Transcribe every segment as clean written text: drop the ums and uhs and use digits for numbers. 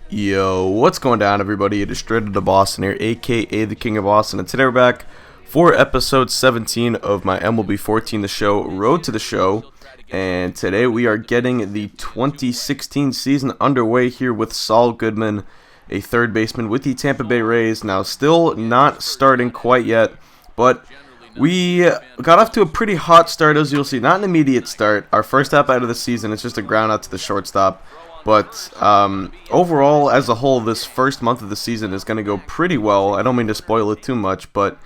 Yo, what's going down, everybody? It is Straight to Boston here, aka the King of Boston, and today we're back for episode 17 of my MLB 14 The Show, Road to the Show, and today we are getting the 2016 season underway here with Saul Goodman, a third baseman with the Tampa Bay Rays. Now, still not starting quite yet, but we got off to a pretty hot start, as you'll see. Not an immediate start. Our first out of the season, it's just a ground out to the shortstop. But overall, as a whole, this first month of the season is going to go pretty well. I don't mean to spoil it too much, but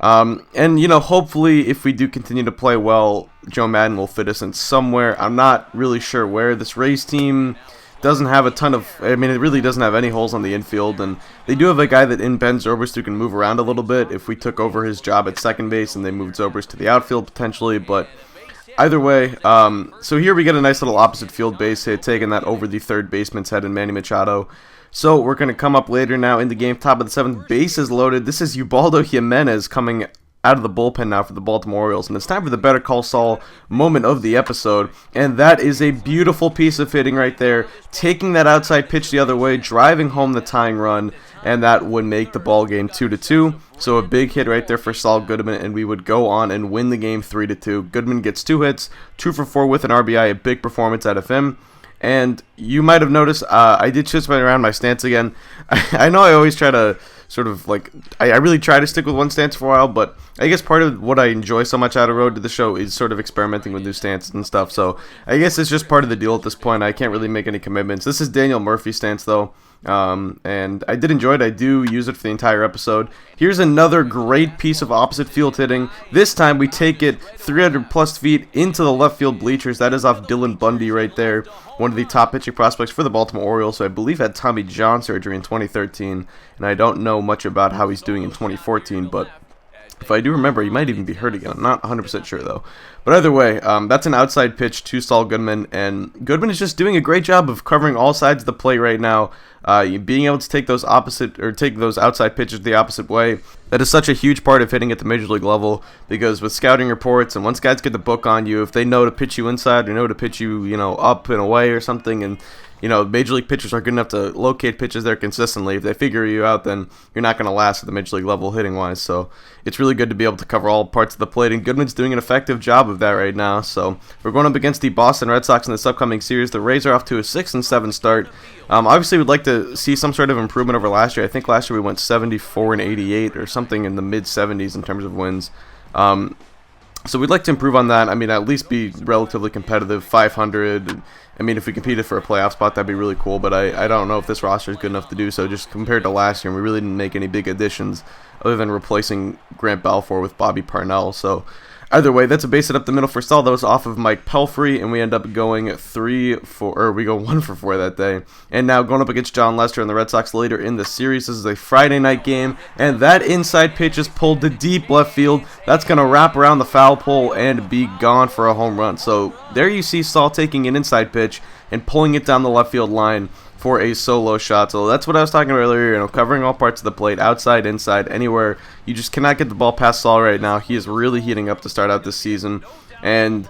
and you know, hopefully, if we do continue to play well, Joe Madden will fit us in somewhere. I'm not really sure where. This Rays team doesn't have a ton of. I mean, it really doesn't have any holes on the infield, and they do have a guy that in Ben Zobrist who can move around a little bit. If we took over his job at second base and they moved Zobrist to the outfield potentially, but. Either way, so here we get a nice little opposite field base hit, taking that over the third baseman's head in Manny Machado. So we're going to come up later now in the game, top of the seventh, bases loaded. This is Ubaldo Jimenez coming out of the bullpen now for the Baltimore Orioles, and it's time for the Better Call Saul moment of the episode, and that is a beautiful piece of hitting right there, taking that outside pitch the other way, driving home the tying run, and that would make the ball game 2-2. So a big hit right there for Saul Goodman, and we would go on and win the game 3-2. Goodman gets 2 hits, 2 for 4 with an RBI, a big performance out of him. And you might have noticed, I did shift around my stance again. I know I always try to sort of like, I really try to stick with one stance for a while, but I guess part of what I enjoy so much out of Road to the Show is sort of experimenting with new stances and stuff. So I guess it's just part of the deal at this point. I can't really make any commitments. This is Daniel Murphy's stance though. And I did enjoy it. I do use it for the entire episode. Here's another great piece of opposite field hitting. This time we take it 300 plus feet into the left field bleachers. That is off Dylan Bundy right there, one of the top pitching prospects for the Baltimore Orioles, who I believe had Tommy John surgery in 2013, and I don't know much about how he's doing in 2014, but if I do remember, he might even be hurt again. I'm not 100% sure, though. But either way, that's an outside pitch to Saul Goodman, and Goodman is just doing a great job of covering all sides of the plate right now. Being able to take those outside pitches the opposite way, that is such a huge part of hitting at the major league level, because with scouting reports, and once guys get the book on you, if they know to pitch you inside or know to pitch you, up and away or something, and major league pitchers are good enough to locate pitches there consistently. If they figure you out, then you're not going to last at the major league level hitting wise. So it's really good to be able to cover all parts of the plate, and Goodman's doing an effective job of that right now. So we're going up against the Boston Red Sox in this upcoming series. The Rays are off to a 6-7 start. Obviously, we'd like to see some sort of improvement over last year. I think last year we went 74-88 or something in the mid 70s in terms of wins. So we'd like to improve on that. I mean, at least be relatively competitive, 500. I mean, if we competed for a playoff spot, that'd be really cool, but I don't know if this roster is good enough to do so, just compared to last year. We really didn't make any big additions other than replacing Grant Balfour with Bobby Parnell. So either way, that's a base hit up the middle for Saul. That was off of Mike Pelfrey, and we end up going 1 for 4 that day. And now going up against John Lester and the Red Sox later in the series. This is a Friday night game, and that inside pitch is pulled to deep left field. That's going to wrap around the foul pole and be gone for a home run. So there you see Saul taking an inside pitch and pulling it down the left field line for a solo shot. So that's what I was talking about earlier, covering all parts of the plate, outside, inside, anywhere. You just cannot get the ball past Saul right now. He is really heating up to start out this season. And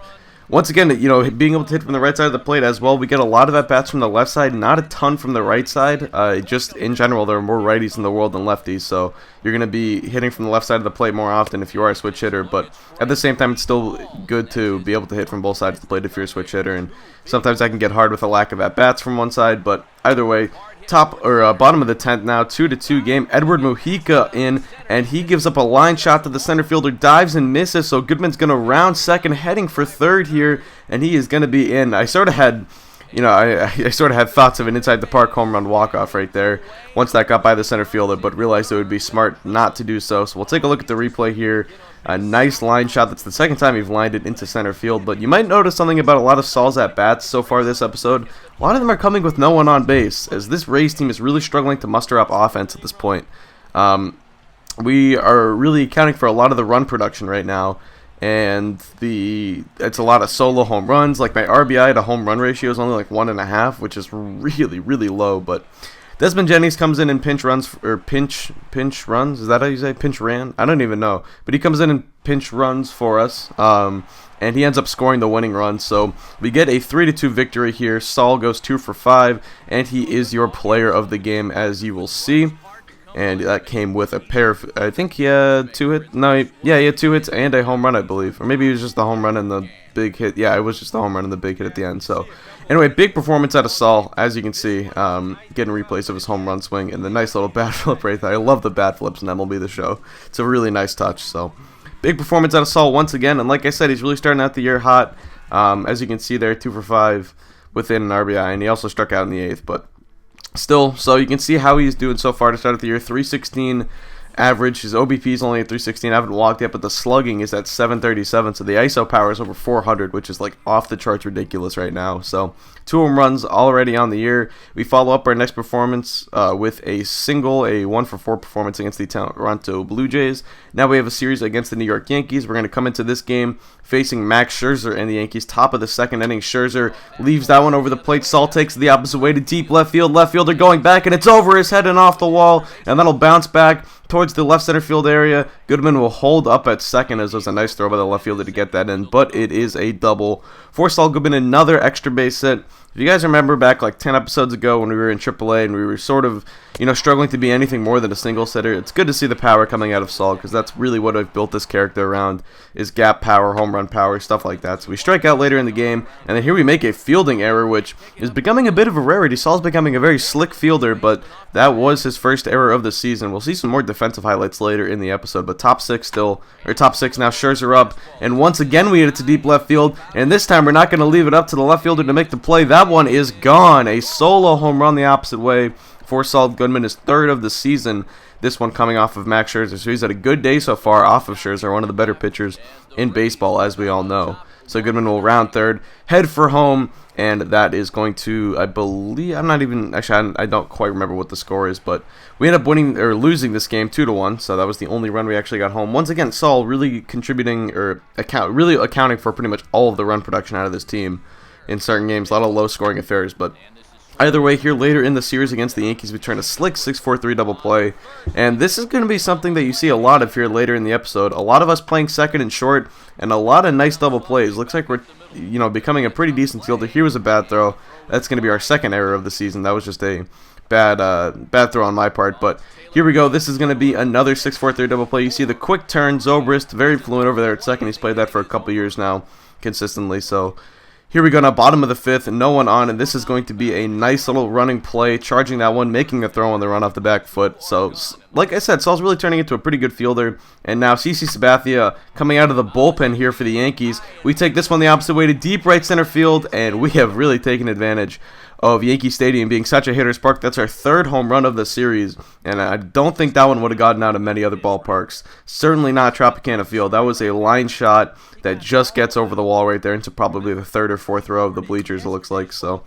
once again, being able to hit from the right side of the plate as well. We get a lot of at-bats from the left side, not a ton from the right side. Just in general, there are more righties in the world than lefties, so you're going to be hitting from the left side of the plate more often if you are a switch hitter. But at the same time, it's still good to be able to hit from both sides of the plate if you're a switch hitter. And sometimes that can get hard with a lack of at-bats from one side, but either way, bottom of the 10th now, 2-2 game. Edward Mujica in, and he gives up a line shot to the center fielder, dives and misses, so Goodman's going to round second, heading for third here, and he is going to be in. I sort of had thoughts of an inside the park home run walk-off right there once that got by the center fielder, but realized it would be smart not to do so. So we'll take a look at the replay here. A nice line shot. That's the second time he's lined it into center field, but you might notice something about a lot of Saul's at-bats so far this episode. A lot of them are coming with no one on base, as this Rays team is really struggling to muster up offense at this point. We are really accounting for a lot of the run production right now, and it's a lot of solo home runs. Like my RBI to home run ratio is only like 1.5, which is really, really low, but Desmond Jennings comes in and pinch runs, or pinch runs. Is that how you say pinch ran? I don't even know. But he comes in and pinch runs for us. And he ends up scoring the winning run. So we get a 3-2 victory here. Saul goes 2 for 5, and he is your player of the game, as you will see. And that came with a pair of, I think he had 2 hits. No, yeah, he had 2 hits and a home run, I believe. Or maybe it was just the home run and the big hit. Yeah, it was just the home run and the big hit at the end. So anyway, big performance out of Saul, as you can see, getting replays of his home run swing and the nice little bat flip right there. I love the bat flips in MLB The Show. It's a really nice touch. So big performance out of Saul once again, and like I said, he's really starting out the year hot. As you can see there, 2 for 5 within an RBI, and he also struck out in the 8th, but still, so you can see how he's doing so far to start the year. 316 average. His OBP is only at 316. I haven't walked yet, but the slugging is at 737. So the ISO power is over 400, which is like off the charts ridiculous right now. So 2 home runs already on the year. We follow up our next performance with a 1 for 4 performance against the Toronto Blue Jays. Now we have a series against the New York Yankees. We're going to come into this game facing Max Scherzer and the Yankees. Top of the second inning, Scherzer leaves that one over the plate. Saul takes the opposite way to deep left field. Left fielder going back, and it's over his head and off the wall, and that'll bounce back towards the left center field area. Goodman will hold up at second, as there's a nice throw by the left fielder to get that in, but it is a double for Saul Goodman. Another extra base hit. If you guys remember back like 10 episodes ago when we were in AAA and we were sort of, struggling to be anything more than a single hitter, it's good to see the power coming out of Saul, because that's really what I've built this character around, is gap power, home run power, stuff like that. So we strike out later in the game, and then here we make a fielding error, which is becoming a bit of a rarity. Saul's becoming a very slick fielder, but that was his first error of the season. We'll see some more defensive highlights later in the episode, but top 6 now, Scherzer up, and once again we hit it to deep left field, and this time we're not going to leave it up to the left fielder to make the play. That one is gone. A solo home run the opposite way for Saul Goodman, his 3rd of the season. This one coming off of Max Scherzer. So he's had a good day so far off of Scherzer, one of the better pitchers in baseball, as we all know. So Goodman will round third, head for home, and that is going to, I believe, I don't quite remember what the score is, but we end up losing this game 2-1. So that was the only run we actually got home. Once again, Saul really contributing, or really accounting for pretty much all of the run production out of this team in certain games. A lot of low-scoring affairs, but either way, here later in the series against the Yankees, we turn a slick 6-4-3 double play, and this is going to be something that you see a lot of here later in the episode. A lot of us playing second and short, and a lot of nice double plays. Looks like we're, becoming a pretty decent fielder. Here was a bad throw. That's going to be our 2nd error of the season. That was just a bad throw on my part, but here we go. This is going to be another 6-4-3 double play. You see the quick turn, Zobrist, very fluent over there at second. He's played that for a couple years now consistently, so here we go now, bottom of the 5th, no one on, and this is going to be a nice little running play, charging that one, making a throw on the run off the back foot. So, like I said, Saul's really turning into a pretty good fielder, and now CC Sabathia coming out of the bullpen here for the Yankees. We take this one the opposite way to deep right center field, and we have really taken advantage of Yankee Stadium being such a hitter's park. That's our 3rd home run of the series, and I don't think that one would have gotten out of many other ballparks. Certainly not Tropicana Field. That was a line shot that just gets over the wall right there into probably the 3rd or 4th row of the bleachers, it looks like. So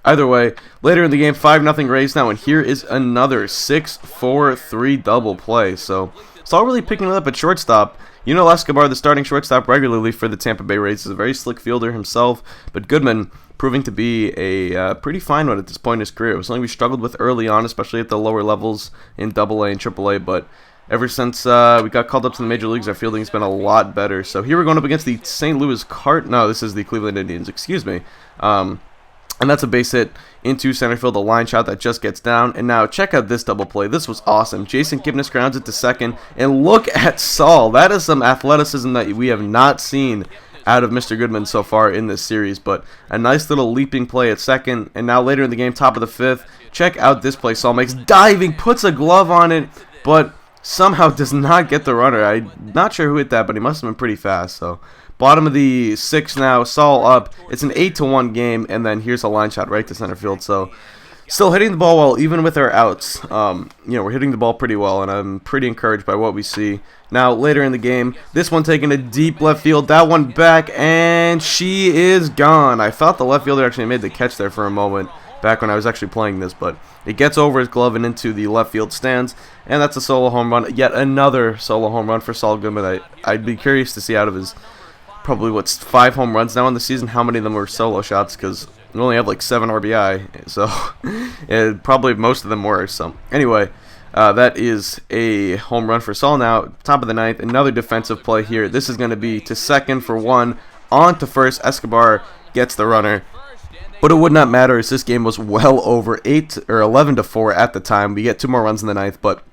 either way, later in the game, 5-0 Rays now, and here is another 6-4-3 double play. So Saul really picking it up at shortstop. Escobar, the starting shortstop regularly for the Tampa Bay Rays, is a very slick fielder himself, but Goodman proving to be a pretty fine one at this point in his career. It was something we struggled with early on, especially at the lower levels in AA and AAA, but ever since we got called up to the major leagues, our fielding's been a lot better. So here we're going up against the St. Louis this is the Cleveland Indians, excuse me. And that's a base hit into center field, a line shot that just gets down. And now check out this double play. This was awesome. Jason Kipnis grounds it to second, and look at Saul. That is some athleticism that we have not seen out of Mr. Goodman so far in this series, but a nice little leaping play at second. And now later in the game, top of the 5th, check out this play. Saul makes diving, puts a glove on it, but somehow does not get the runner. I'm not sure who hit that, but he must have been pretty fast. So bottom of the 6th now, Saul up. It's an 8-1 game, and then here's a line shot right to center field. So still hitting the ball well, even with our outs. We're hitting the ball pretty well, and I'm pretty encouraged by what we see. Now, later in the game, this one taking a deep left field, that one back, and she is gone. I thought the left fielder actually made the catch there for a moment back when I was actually playing this, but it gets over his glove and into the left field stands, and that's a solo home run. Yet another solo home run for Saul Goodman. I'd be curious to see out of his probably 5 home runs now in the season, how many of them were solo shots, because We only have like 7 RBI, so probably most of them were. So anyway, that is a home run for Saul now. Top of the ninth, another defensive play here. This is going to be to second for 1, on to first. Escobar gets the runner. But it would not matter as this game was well over 8 or 11-4 at the time. We get 2 more runs in the ninth, but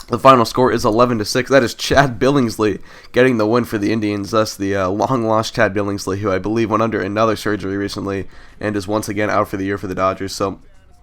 the final score is 11-6. That is Chad Billingsley getting the win for the Indians. Thus, the long-lost Chad Billingsley, who I believe went under another surgery recently and is once again out for the year for the Dodgers. So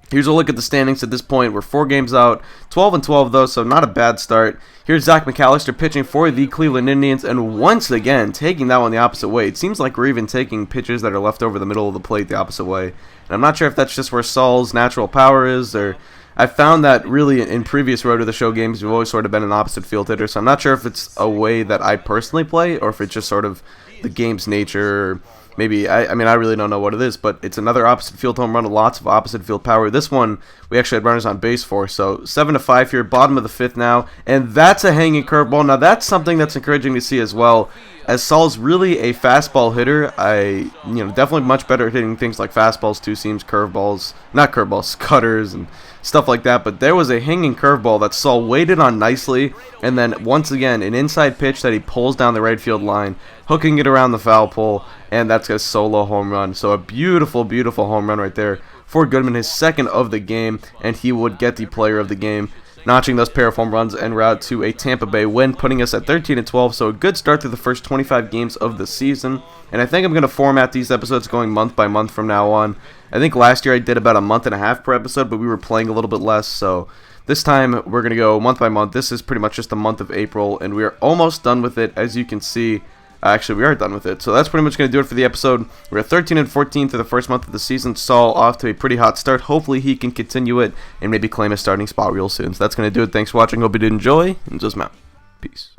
here's a look at the standings at this point. We're 4 games out, 12-12 though, so not a bad start. Here's Zach McAllister pitching for the Cleveland Indians, and once again taking that one the opposite way. It seems like we're even taking pitches that are left over the middle of the plate the opposite way. And I'm not sure if that's just where Saul's natural power is, or I found that really in previous Road to the Show games, we've always sort of been an opposite field hitter, so I'm not sure if it's a way that I personally play or if it's just sort of the game's nature. Or maybe, I mean, I really don't know what it is, but it's another opposite field home run, lots of opposite field power. This one, we actually had runners on base for, so 7-5 here, bottom of the 5th now, and that's a hanging curveball. Now, that's something that's encouraging to see as well, as Saul's really a fastball hitter. Definitely much better at hitting things like fastballs, two seams, curveballs, not curveballs, cutters, and stuff like that, but there was a hanging curveball that Saul waited on nicely, and then once again an inside pitch that he pulls down the right field line, hooking it around the foul pole, and that's a solo home run. So a beautiful, beautiful home run right there for Goodman, his 2nd of the game, and he would get the player of the game, notching those pair of home runs en route to a Tampa Bay win, putting us at 13-12, so a good start to the first 25 games of the season. And I think I'm going to format these episodes going month by month from now on. I think last year I did about a month and a half per episode, but we were playing a little bit less, so this time we're going to go month by month. This is pretty much just the month of April, and we are almost done with it, as you can see. Actually, we are done with it, so that's pretty much going to do it for the episode. We're at 13-14 through the first month of the season. Saul off to a pretty hot start. Hopefully he can continue it and maybe claim a starting spot real soon. So that's going to do it. Thanks for watching. Hope you did enjoy, and just out. Peace.